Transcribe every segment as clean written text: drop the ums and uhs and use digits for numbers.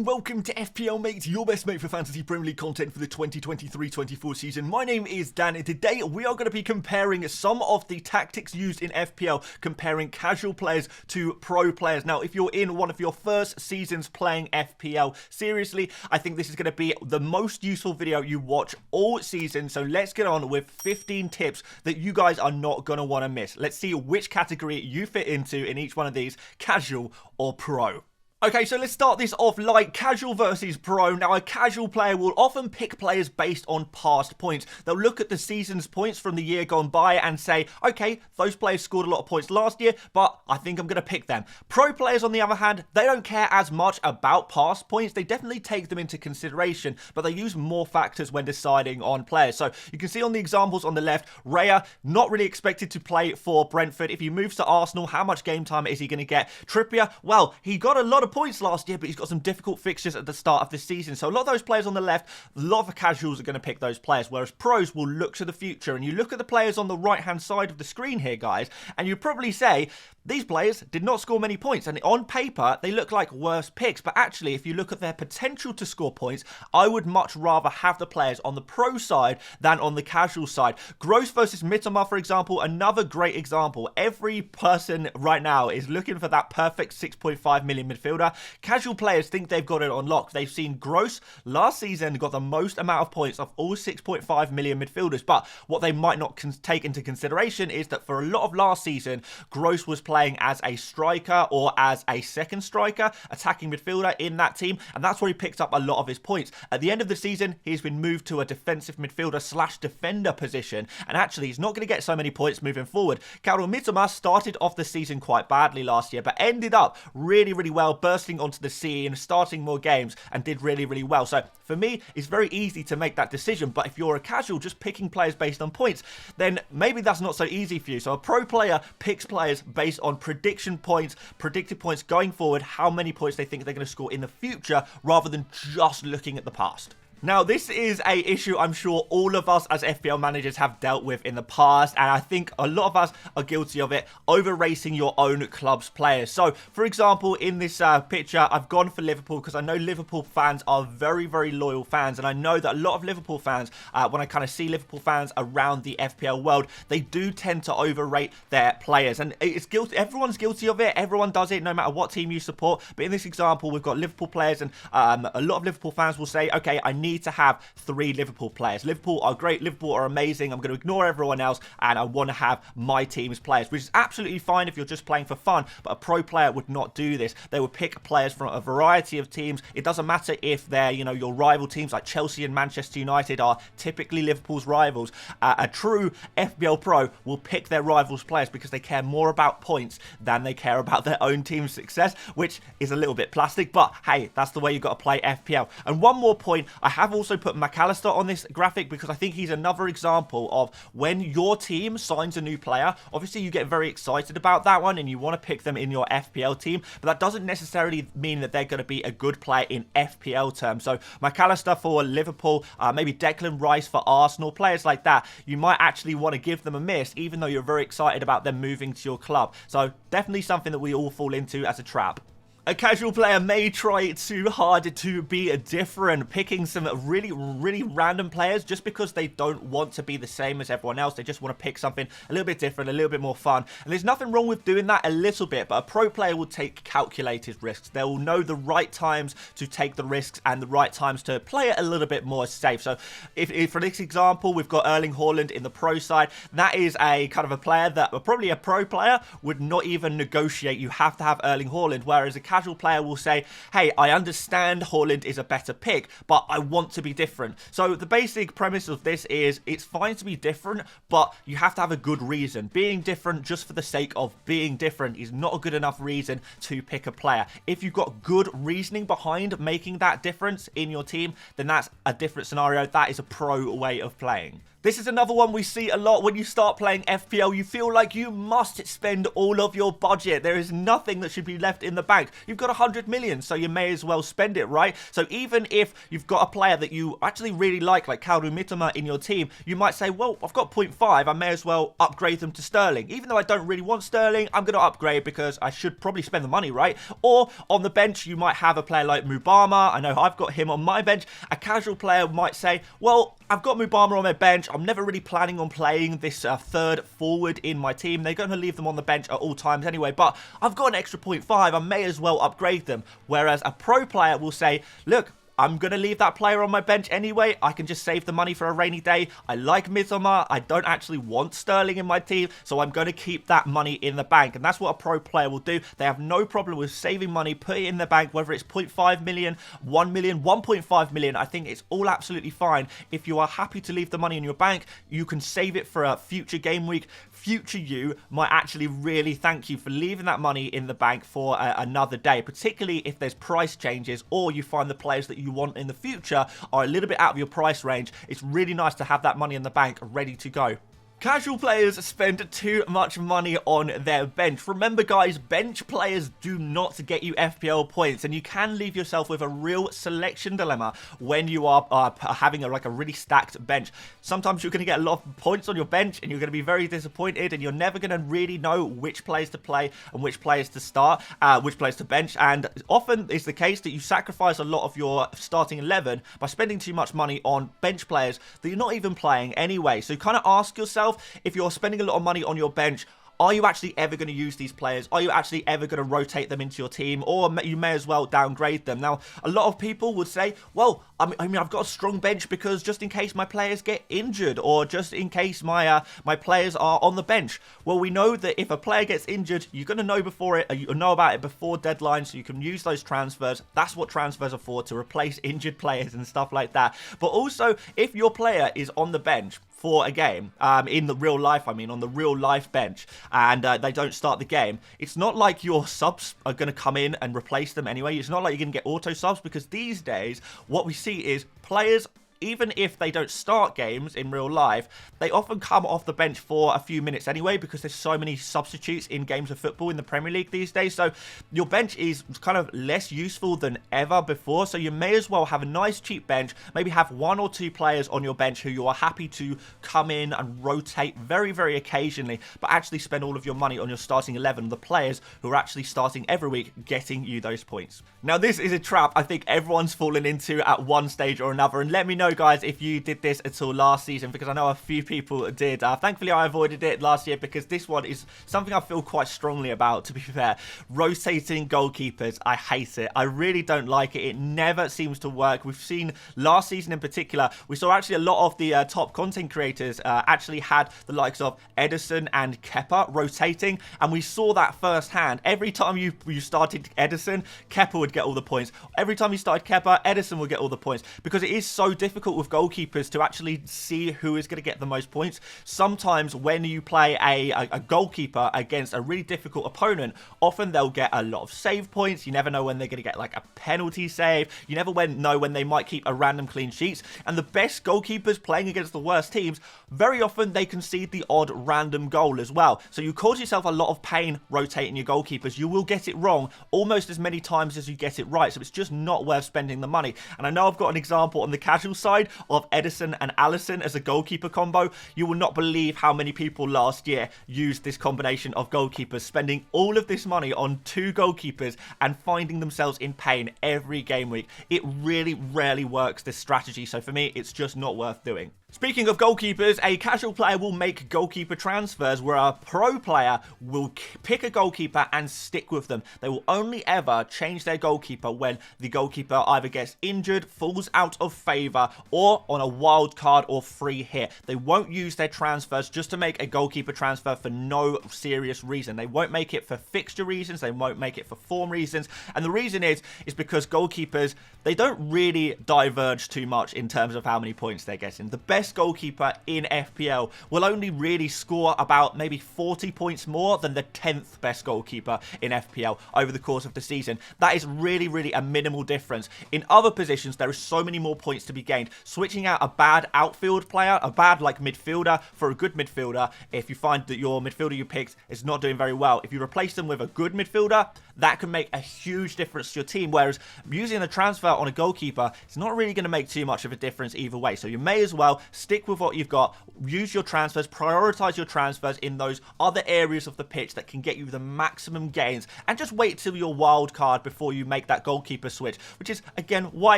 and welcome to FPL Mate, your best mate for fantasy Premier League content for the 2023-24 season. My name is Dan, and today we are going to be comparing some of the tactics used in FPL, comparing casual players to pro players. Now, if you're in one of your first seasons playing FPL, seriously, I think this is going to be the most useful video you watch all season. So let's get on with 15 tips that you guys are not going to want to miss. Let's see which category you fit into in each one of these, casual or pro. Okay, so let's start this off like casual versus pro. Now, a casual player will often pick players based on past points. They'll look at the season's points from the year gone by and say, okay, those players scored a lot of points last year, but I think I'm going to pick them. Pro players, on the other hand, they don't care as much about past points. They definitely take them into consideration, but they use more factors when deciding on players. So you can see on the examples on the left, Raya, not really expected to play for Brentford. If he moves to Arsenal, how much game time is he going to get? Trippier, well, he got a lot of points last year, but he's got some difficult fixtures at the start of the season. So a lot of those players on the left, a lot of the casuals are going to pick those players, whereas pros will look to the future. And you look at the players on the right-hand side of the screen here, guys, and you probably say, these players did not score many points, and on paper, they look like worse picks. But actually, if you look at their potential to score points, I would much rather have the players on the pro side than on the casual side. Gross versus Mitoma, for example, another great example. Every person right now is looking for that perfect 6.5 million midfielder. Casual players think they've got it on lock. They've seen Gross last season got the most amount of points of all 6.5 million midfielders. But what they might not take into consideration is that for a lot of last season, Gross was playing as a striker or as a second striker, attacking midfielder in that team, and that's where he picked up a lot of his points. At the end of the season, he's been moved to a defensive midfielder slash defender position, and actually he's not going to get so many points moving forward. Kaoru Mitoma started off the season quite badly last year, but ended up really well, bursting onto the scene, starting more games, and did really well. So for me, it's very easy to make that decision, but if you're a casual just picking players based on points, then maybe that's not so easy for you. So a pro player picks players based on prediction points, predicted points going forward, how many points they think they're going to score in the future, rather than just looking at the past. Now, this is a issue I'm sure all of us as FPL managers have dealt with in the past, and I think a lot of us are guilty of it, over-racing your own club's players. So, for example, in this picture, I've gone for Liverpool because I know Liverpool fans are very loyal fans, and I know that a lot of Liverpool fans, when I kind of see Liverpool fans around the FPL world, they do tend to overrate their players, and it's guilty. Everyone's guilty of it. Everyone does it, no matter what team you support. But in this example, we've got Liverpool players, and a lot of Liverpool fans will say, okay, I need to have 3 Liverpool players. Liverpool are great, Liverpool are amazing, I'm going to ignore everyone else and I want to have my team's players, which is absolutely fine if you're just playing for fun, but a pro player would not do this. They would pick players from a variety of teams. It doesn't matter if they're, you know, your rival teams like Chelsea and Manchester United are typically Liverpool's rivals. A true FPL pro will pick their rivals' players because they care more about points than they care about their own team's success, which is a little bit plastic, but hey, that's the way you've got to play FPL. And one more point, I have also put McAllister on this graphic because I think he's another example of when your team signs a new player, obviously you get very excited about that one and you want to pick them in your FPL team, but that doesn't necessarily mean that they're going to be a good player in FPL terms. So McAllister for Liverpool, maybe Declan Rice for Arsenal, players like that, you might actually want to give them a miss even though you're very excited about them moving to your club. So definitely something that we all fall into as a trap. A casual player may try too hard to be different, picking some really random players just because they don't want to be the same as everyone else. They just want to pick something a little bit different, a little bit more fun. And there's nothing wrong with doing that a little bit, but a pro player will take calculated risks. They will know the right times to take the risks and the right times to play it a little bit more safe. So if for this example, we've got Erling Haaland in the pro side, that is a kind of a player that probably a pro player would not even negotiate. You have to have Erling Haaland, whereas a casual player will say, hey, I understand Haaland is a better pick, but I want to be different. So the basic premise of this is it's fine to be different, but you have to have a good reason. Being different just for the sake of being different is not a good enough reason to pick a player. If you've got good reasoning behind making that difference in your team, then that's a different scenario. That is a pro way of playing. This is another one we see a lot when you start playing FPL. You feel like you must spend all of your budget. There is nothing that should be left in the bank. You've got 100 million, so you may as well spend it, right? So even if you've got a player that you actually really like Kaoru Mitoma in your team, you might say, well, I've got 0.5, I may as well upgrade them to Sterling. Even though I don't really want Sterling, I'm going to upgrade because I should probably spend the money, right? Or on the bench, you might have a player like Mubama. I know I've got him on my bench. A casual player might say, well, I've got Mubama on my bench. I'm never really planning on playing this third forward in my team. They're going to leave them on the bench at all times anyway, but I've got an extra 0.5. I may as well upgrade them. Whereas a pro player will say, look, I'm going to leave that player on my bench anyway. I can just save the money for a rainy day. I like Mitoma. I don't actually want Sterling in my team, so I'm going to keep that money in the bank. And that's what a pro player will do. They have no problem with saving money, put it in the bank, whether it's 0.5 million, 1 million, 1.5 million. I think it's all absolutely fine. If you are happy to leave the money in your bank, you can save it for a future game week. Future you might actually really thank you for leaving that money in the bank for another day, particularly if there's price changes or you find the players that you want in the future are a little bit out of your price range. It's really nice to have that money in the bank ready to go. Casual players spend too much money on their bench. Remember, guys, bench players do not get you FPL points, and you can leave yourself with a real selection dilemma when you are having a really stacked bench. Sometimes you're going to get a lot of points on your bench, and you're going to be very disappointed, and you're never going to really know which players to play and which players to start, which players to bench. And often it's the case that you sacrifice a lot of your starting 11 by spending too much money on bench players that you're not even playing anyway. So kind of ask yourself, if you're spending a lot of money on your bench, are you actually ever going to use these players? Are you actually ever going to rotate them into your team? Or you may as well downgrade them. Now, a lot of people would say, well, I mean, I've got a strong bench because just in case my players get injured or just in case my players are on the bench. Well, we know that if a player gets injured, you're going to know before it, you know about it before deadline, so you can use those transfers. That's what transfers are for, to replace injured players and stuff like that. But also, if your player is on the bench for a game, in the real life, I mean, on the real life bench, and they don't start the game, it's not like your subs are going to come in and replace them anyway. It's not like you're going to get auto subs, because these days, what we see is players, even if they don't start games in real life, they often come off the bench for a few minutes anyway, because there's so many substitutes in games of football in the Premier League these days. So your bench is kind of less useful than ever before. So you may as well have a nice cheap bench, maybe have 1 or 2 players on your bench who you are happy to come in and rotate very, very occasionally, but actually spend all of your money on your starting 11, the players who are actually starting every week, getting you those points. Now, this is a trap I think everyone's fallen into at one stage or another, and let me know, guys, if you did this at all last season, because I know a few people did. Thankfully, I avoided it last year, because this one is something I feel quite strongly about, to be fair. Rotating goalkeepers, I hate it. I really don't like it. It never seems to work. We've seen last season in particular, we saw actually a lot of the top content creators actually had the likes of Edison and Kepa rotating, and we saw that firsthand. Every time you started Edison, Kepa would get all the points. Every time you started Kepa, Edison would get all the points, because it is so difficult with goalkeepers to actually see who is going to get the most points. Sometimes when you play a goalkeeper against a really difficult opponent, often they'll get a lot of save points. You never know when they're going to get like a penalty save. You never know when they might keep a random clean sheets. And the best goalkeepers playing against the worst teams, very often they concede the odd random goal as well. So you cause yourself a lot of pain rotating your goalkeepers. You will get it wrong almost as many times as you get it right. So it's just not worth spending the money. And I know I've got an example on the casual side of Edison and Alisson as a goalkeeper combo. You will not believe how many people last year used this combination of goalkeepers, spending all of this money on 2 goalkeepers and finding themselves in pain every game week. It really rarely works, this strategy. So for me, it's just not worth doing. Speaking of goalkeepers, a casual player will make goalkeeper transfers, where a pro player will pick a goalkeeper and stick with them. They will only ever change their goalkeeper when the goalkeeper either gets injured, falls out of favour, or on a wild card or free hit. They won't use their transfers just to make a goalkeeper transfer for no serious reason. They won't make it for fixture reasons. They won't make it for form reasons. And the reason is because goalkeepers, they don't really diverge too much in terms of how many points they're getting. The best best goalkeeper in FPL will only really score about maybe 40 points more than the 10th best goalkeeper in FPL over the course of the season. That is really a minimal difference. In other positions, there is so many more points to be gained. Switching out a bad outfield player, a bad like midfielder for a good midfielder, if you find that your midfielder you picked is not doing very well, if you replace them with a good midfielder, that can make a huge difference to your team. Whereas using a transfer on a goalkeeper, it's not really going to make too much of a difference either way. So you may as well stick with what you've got, use your transfers, prioritize your transfers in those other areas of the pitch that can get you the maximum gains, and just wait till your wild card before you make that goalkeeper switch, which is again why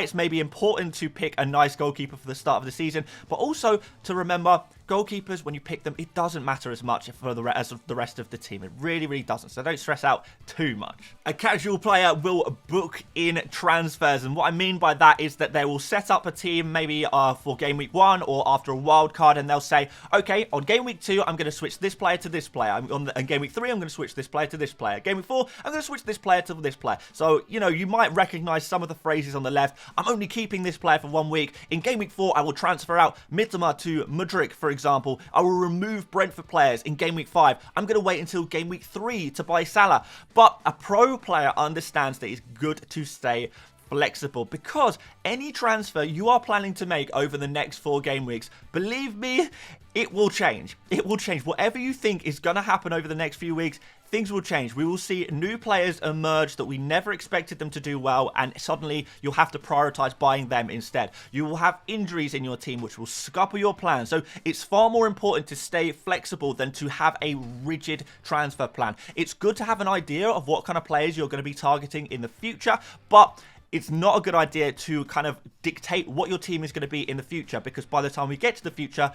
it's maybe important to pick a nice goalkeeper for the start of the season, but also to remember goalkeepers, when you pick them, it doesn't matter as much for the rest of the team. It really doesn't, so don't stress out too much. A casual player will book in transfers, and what I mean by that is that they will set up a team maybe for game week 1 or after a wild card, and they'll say, okay, on game week 2 I'm going to switch this player to this player, on game week 3 I'm going to switch this player to this player, game week 4 I'm going to switch this player to this player. So you know, you might recognize some of the phrases on the left. I'm only keeping this player for 1 week. In game week 4 I will transfer out Mitoma to Mudryk, for example. I will remove Brentford players in game week 5. I'm going to wait until game week 3 to buy Salah. But a pro player understands that it's good to stay flexible, because any transfer you are planning to make over the next 4 game weeks, believe me, it will change. It will change. Whatever you think is going to happen over the next few weeks, things will change. We will see new players emerge that we never expected them to do well, and suddenly you'll have to prioritize buying them instead. You will have injuries in your team which will scupper your plan. So it's far more important to stay flexible than to have a rigid transfer plan. It's good to have an idea of what kind of players you're going to be targeting in the future, but it's not a good idea to kind of dictate what your team is going to be in the future, because by the time we get to the future,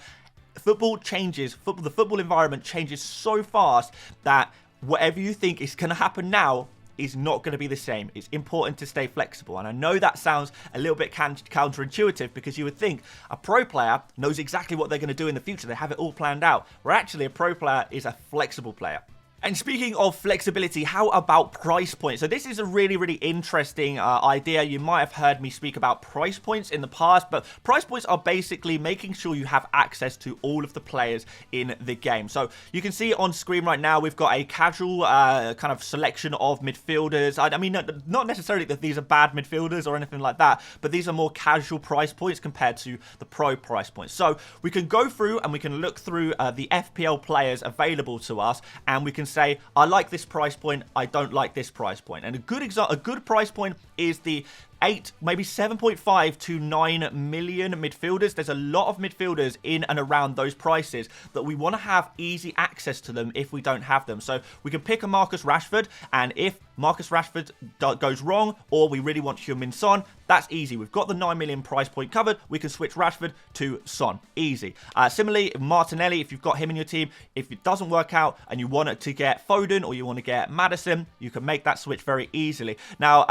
football changes. The football environment changes so fast that whatever you think is going to happen now is not going to be the same. It's important to stay flexible. And I know that sounds a little bit counterintuitive, because you would think a pro player knows exactly what they're going to do in the future. They have it all planned out. Where actually a pro player is a flexible player. And speaking of flexibility, how about price points? So this is a really interesting idea. You might have heard me speak about price points in the past, but price points are basically making sure you have access to all of the players in the game. So you can see on screen right now, we've got a casual kind of selection of midfielders. I mean, not necessarily that these are bad midfielders or anything like that, but these are more casual price points compared to the pro price points. So we can go through and we can look through the FPL players available to us, and we can say, I like this price point, I don't like this price point. And a good price point is the 8, maybe 7.5 to 9 million midfielders. There's a lot of midfielders in and around those prices that we want to have easy access to them if we don't have them. So we can pick a Marcus Rashford, and if Marcus Rashford goes wrong, or we really want Heung-min Son, that's easy. We've got the 9 million price point covered. We can switch Rashford to Son. Easy. Similarly, Martinelli, if you've got him in your team, if it doesn't work out and you want it to get Foden or you want to get Maddison, you can make that switch very easily. Now,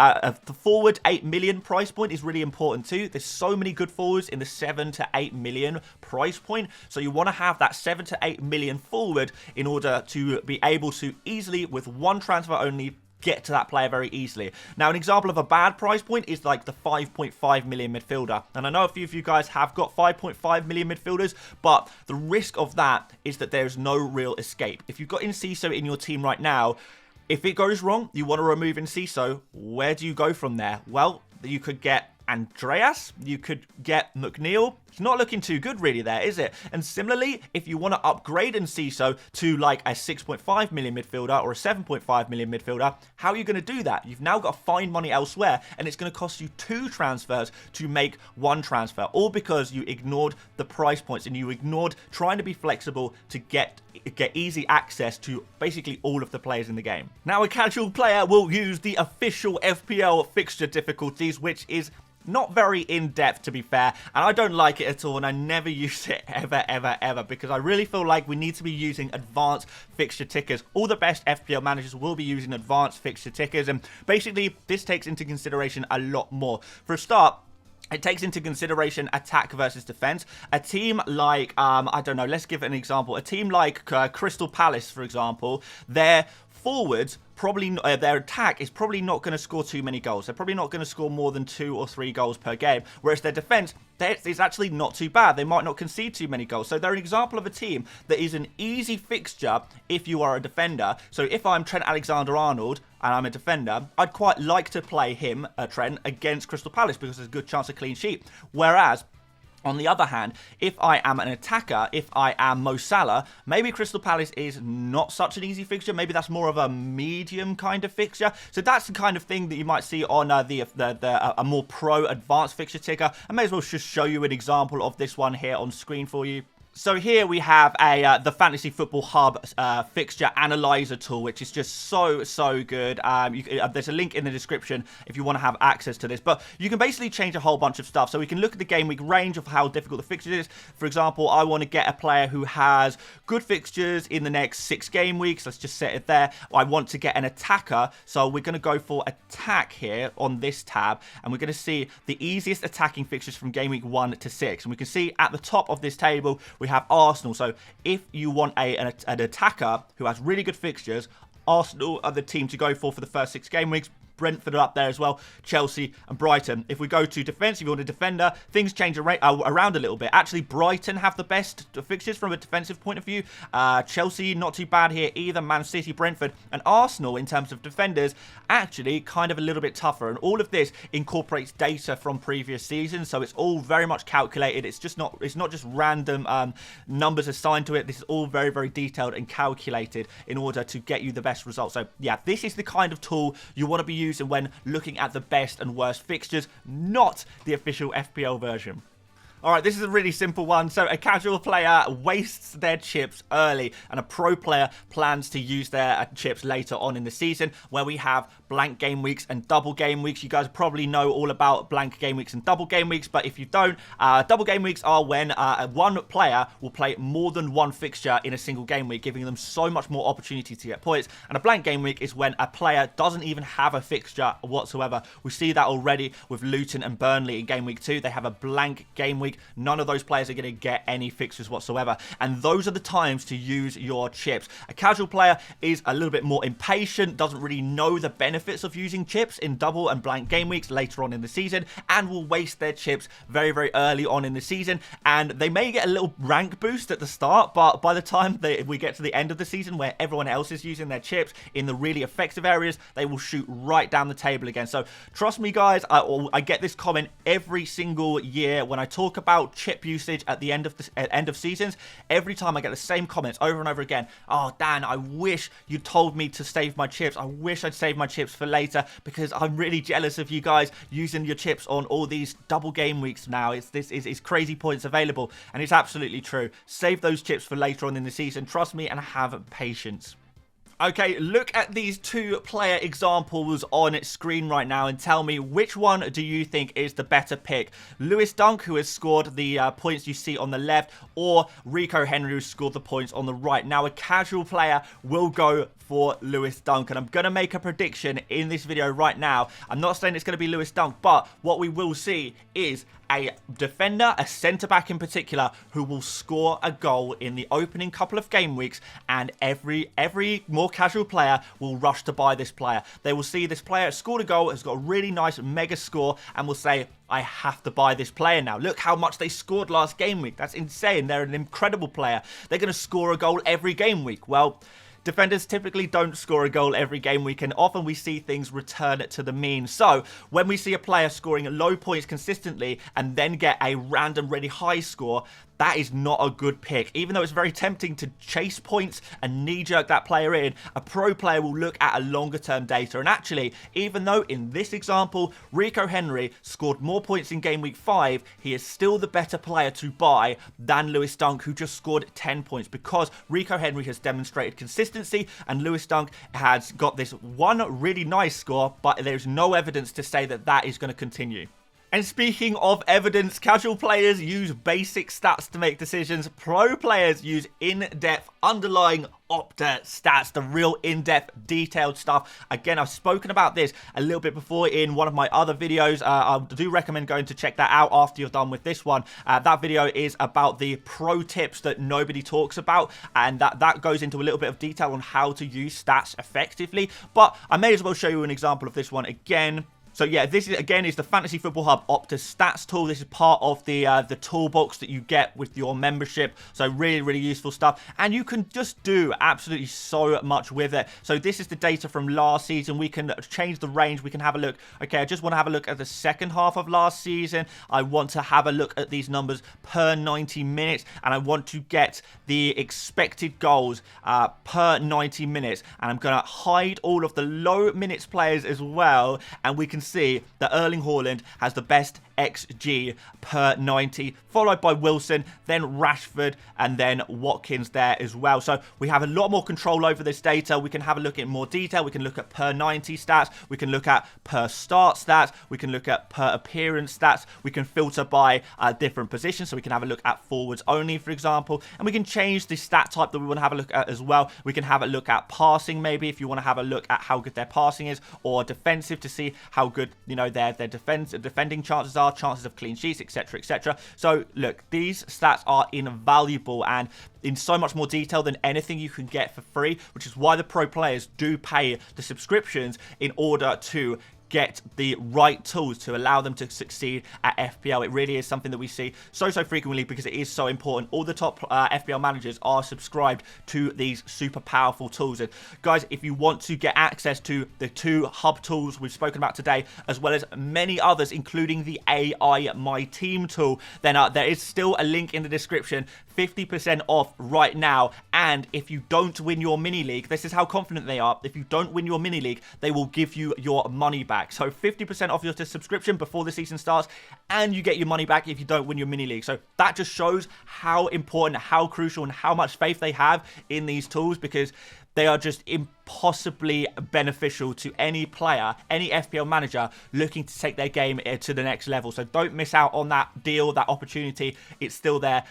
the forward 8 million price point is really important too. There's so many good forwards in the 7 to 8 million price point. So you want to have that 7 to 8 million forward in order to be able to easily, with one transfer only, get to that player very easily. Now, an example of a bad price point is like the 5.5 million midfielder. And I know a few of you guys have got 5.5 million midfielders, but the risk of that is that there's no real escape. If you've got Enciso in your team right now, if it goes wrong, you want to remove Enciso, where do you go from there? Well, you could get Andreas, you could get McNeil. It's not looking too good really there, is it? And similarly, if you want to upgrade Enciso to like a 6.5 million midfielder or a 7.5 million midfielder, how are you going to do that? You've now got to find money elsewhere, and it's going to cost you 2 transfers to make 1 transfer, all because you ignored the price points and you ignored trying to be flexible to get easy access to basically all of the players in the game. Now, a casual player will use the official FPL fixture difficulties, which is not very in-depth, to be fair, and I don't like it at all, and I never use it ever, because I really feel like we need to be using advanced fixture tickers. All the best FPL managers will be using advanced fixture tickers, and basically this takes into consideration a lot more. For a start, it takes into consideration attack versus defense. A team like, I don't know, let's give an example. A team like Crystal Palace, for example, their forwards, probably their attack is probably not going to score too many goals. They're probably not going to score more than 2 or 3 goals per game, whereas their defense is actually not too bad. They might not concede too many goals. So they're an example of a team that is an easy fixture if you are a defender. So if I'm Trent Alexander-Arnold and I'm a defender, I'd quite like to play him, Trent, against Crystal Palace because there's a good chance of clean sheet. Whereas on the other hand, if I am an attacker, if I am Mo Salah, maybe Crystal Palace is not such an easy fixture. Maybe that's more of a medium kind of fixture. So that's the kind of thing that you might see on a more pro advanced fixture ticker. I may as well just show you an example of this one here on screen for you. So here we have the Fantasy Football Hub fixture analyzer tool, which is just so good. There's a link in the description if you want to have access to this. But you can basically change a whole bunch of stuff. So we can look at the game week range of how difficult the fixture is. For example, I want to get a player who has good fixtures in the next 6 game weeks. Let's just set it there. I want to get an attacker. So we're going to go for attack here on this tab. And we're going to see the easiest attacking fixtures from game week 1 to 6. And we can see at the top of this table, we have Arsenal. So if you want an attacker who has really good fixtures, Arsenal are the team to go for the first 6 game weeks. Brentford are up there as well, Chelsea and Brighton. If we go to defence, if you want a defender, things change around a little bit. Actually, Brighton have the best fixtures from a defensive point of view. Chelsea, not too bad here either. Man City, Brentford, and Arsenal, in terms of defenders, actually kind of a little bit tougher. And all of this incorporates data from previous seasons, so it's all very much calculated. It's not just random numbers assigned to it. This is all very detailed and calculated in order to get you the best results. So yeah, this is the kind of tool you want to be using when looking at the best and worst fixtures, not the official FPL version. Alright, this is a really simple one. So a casual player wastes their chips early and a pro player plans to use their chips later on in the season, where we have blank game weeks and double game weeks. You guys probably know all about blank game weeks and double game weeks, but if you don't, double game weeks are when one player will play more than one fixture in a single game week, giving them so much more opportunity to get points. And a blank game week is when a player doesn't even have a fixture whatsoever. We see that already with Luton and Burnley in game week 2. They have a blank game week. None of those players are going to get any fixtures whatsoever. And those are the times to use your chips. A casual player is a little bit more impatient, doesn't really know the benefits of using chips in double and blank game weeks later on in the season, and will waste their chips very early on in the season. And they may get a little rank boost at the start, but by the time we get to the end of the season, where everyone else is using their chips in the really effective areas, they will shoot right down the table again. So trust me, guys, I get this comment every single year when I talk about chip usage at the end of seasons. Every time I get the same comments over and over again. Oh, Dan, I wish you told me to save my chips. I wish I'd save my chips for later, because I'm really jealous of you guys using your chips on all these double game weeks now. It's crazy points available, and it's absolutely true. Save those chips for later on in the season. Trust me, and have patience. Okay, look at these 2 player examples on screen right now and tell me which one do you think is the better pick. Lewis Dunk, who has scored the points you see on the left, or Rico Henry, who scored the points on the right. Now, a casual player will go for Lewis Dunk, and I'm going to make a prediction in this video right now. I'm not saying it's going to be Lewis Dunk, but what we will see is a defender, a centre-back in particular, who will score a goal in the opening couple of game weeks, and every more casual player will rush to buy this player. They will see this player scored a goal, has got a really nice mega score, and will say, I have to buy this player now. Look how much they scored last game week. That's insane. They're an incredible player. They're going to score a goal every game week. Well, defenders typically don't score a goal every game week, and often we see things return to the mean. So when we see a player scoring low points consistently and then get a random really high score, that is not a good pick. Even though it's very tempting to chase points and knee-jerk that player in, a pro player will look at a longer-term data. And actually, even though in this example, Rico Henry scored more points in game week 5, he is still the better player to buy than Lewis Dunk, who just scored 10 points, because Rico Henry has demonstrated consistency and Lewis Dunk has got this one really nice score, but there's no evidence to say that that is going to continue. And speaking of evidence, casual players use basic stats to make decisions. Pro players use in-depth underlying Opta stats, the real in-depth detailed stuff. Again, I've spoken about this a little bit before in one of my other videos. I do recommend going to check that out after you're done with this one. That video is about the pro tips that nobody talks about, and that goes into a little bit of detail on how to use stats effectively. But I may as well show you an example of this one again. So yeah, this is again is the Fantasy Football Hub Opta Stats tool. This is part of the toolbox that you get with your membership. So really, really useful stuff. And you can just do absolutely so much with it. So this is the data from last season. We can change the range. We can have a look. Okay, I just want to have a look at the second half of last season. I want to have a look at these numbers per 90 minutes. And I want to get the expected goals per 90 minutes. And I'm going to hide all of the low minutes players as well. And we can see that Erling Haaland has the best XG per 90, followed by Wilson, then Rashford, and then Watkins there as well. So we have a lot more control over this data. We can have a look in more detail. We can look at per 90 stats. We can look at per start stats. We can look at per appearance stats. We can filter by different positions. So we can have a look at forwards only, for example. And we can change the stat type that we want to have a look at as well. We can have a look at passing, maybe, if you want to have a look at how good their passing is, or defensive to see how good, you know, their defending chances are, chances of clean sheets, etc, etc. So look, these stats are invaluable and in so much more detail than anything you can get for free, which is why the pro players do pay the subscriptions in order to get the right tools to allow them to succeed at FPL. It really is something that we see so frequently because it is so important. All the top FPL managers are subscribed to these super powerful tools. And guys, if you want to get access to the 2 hub tools we've spoken about today, as well as many others, including the AI My Team tool, then there is still a link in the description. 50% off right now. And if you don't win your mini league, this is how confident they are. If you don't win your mini league, they will give you your money back. So 50% off your subscription before the season starts, and you get your money back if you don't win your mini league. So that just shows how important, how crucial, and how much faith they have in these tools, because they are just impossibly beneficial to any player, any FPL manager looking to take their game to the next level. So don't miss out on that deal, that opportunity. It's still there.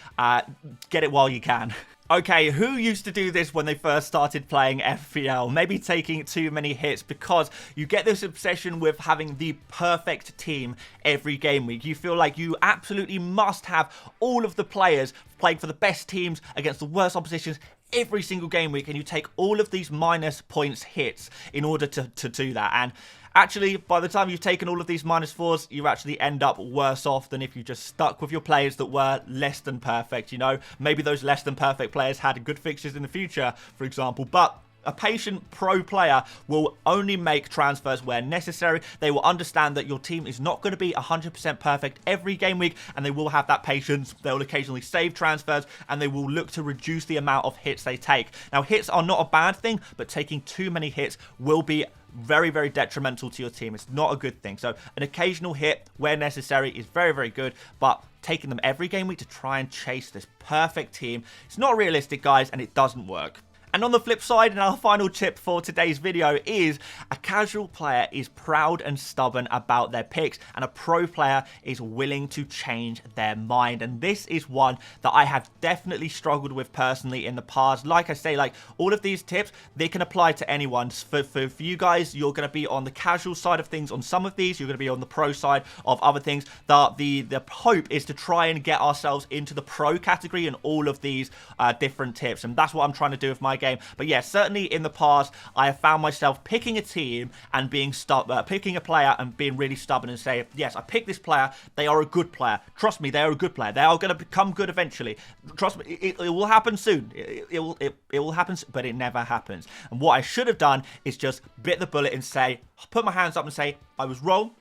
Get it while you can. Okay, who used to do this when they first started playing FPL? Maybe taking too many hits, because you get this obsession with having the perfect team every game week. You feel like you absolutely must have all of the players playing for the best teams against the worst oppositions every single game week, and you take all of these minus points hits in order to do that. And actually, by the time you've taken all of these -4s, you actually end up worse off than if you just stuck with your players that were less than perfect. You know, maybe those less than perfect players had good fixtures in the future, for example, but a patient pro player will only make transfers where necessary. They will understand that your team is not going to be 100% perfect every game week, and they will have that patience. They will occasionally save transfers, and they will look to reduce the amount of hits they take. Now, hits are not a bad thing, but taking too many hits will be very detrimental to your team. It's not a good thing. So an occasional hit where necessary is very good, but taking them every game week to try and chase this perfect team, it's not realistic, guys, and it doesn't work. And on the flip side, and our final tip for today's video is a casual player is proud and stubborn about their picks, and a pro player is willing to change their mind. And this is one that I have definitely struggled with personally in the past. Like I say, like all of these tips, they can apply to anyone. For you guys, you're going to be on the casual side of things on some of these. You're going to be on the pro side of other things. The hope is to try and get ourselves into the pro category in all of these different tips. And that's what I'm trying to do with my game. But yeah, certainly in the past, I have found myself picking a team and being picking a player and being really stubborn and say, yes, I picked this player. They are a good player. Trust me, they are a good player. They are going to become good eventually. Trust me, it will happen soon. It will happen, but it never happens. And what I should have done is just bit the bullet and say, put my hands up and say, I was wrong.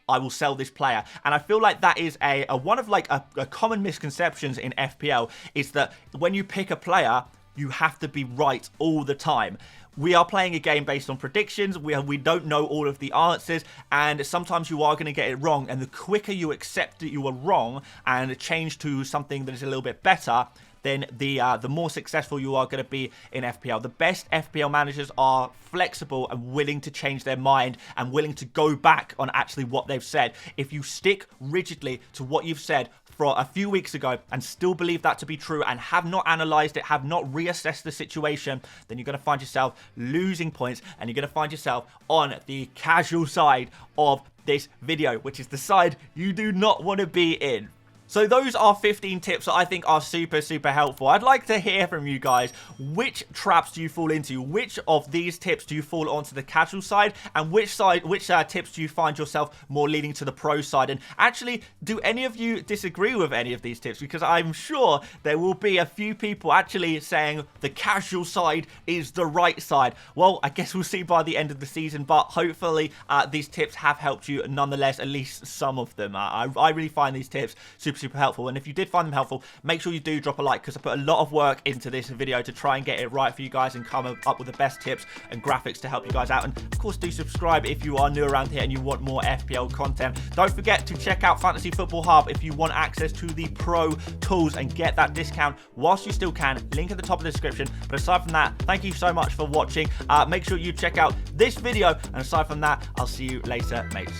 I will sell this player. And I feel like that is one of a common misconceptions in FPL, is that when you pick a player, you have to be right all the time. We are playing a game based on predictions. We don't know all of the answers, and sometimes you are going to get it wrong. And the quicker you accept that you were wrong and change to something that is a little bit better, then the more successful you are going to be in FPL. The best FPL managers are flexible and willing to change their mind and willing to go back on actually what they've said. If you stick rigidly to what you've said for a few weeks ago and still believe that to be true and have not analysed it, have not reassessed the situation, then you're going to find yourself losing points and you're going to find yourself on the casual side of this video, which is the side you do not want to be in. So those are 15 tips that I think are super helpful. I'd like to hear from you guys. Which traps do you fall into? Which of these tips do you fall onto the casual side? And which tips do you find yourself more leaning to the pro side? And actually, do any of you disagree with any of these tips? Because I'm sure there will be a few people actually saying the casual side is the right side. Well, I guess we'll see by the end of the season, but hopefully these tips have helped you nonetheless, at least some of them. I really find these tips super helpful, and if you did find them helpful, make sure you do drop a like, because I put a lot of work into this video to try and get it right for you guys and come up with the best tips and graphics to help you guys out. And of course, do subscribe if you are new around here and you want more FPL content. Don't forget to check out Fantasy Football Hub if you want access to the pro tools and get that discount whilst you still can. Link at the top of the description. But aside from that, thank you so much for watching. Make sure you check out this video, and aside from that, I'll see you later, mates.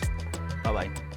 Bye bye.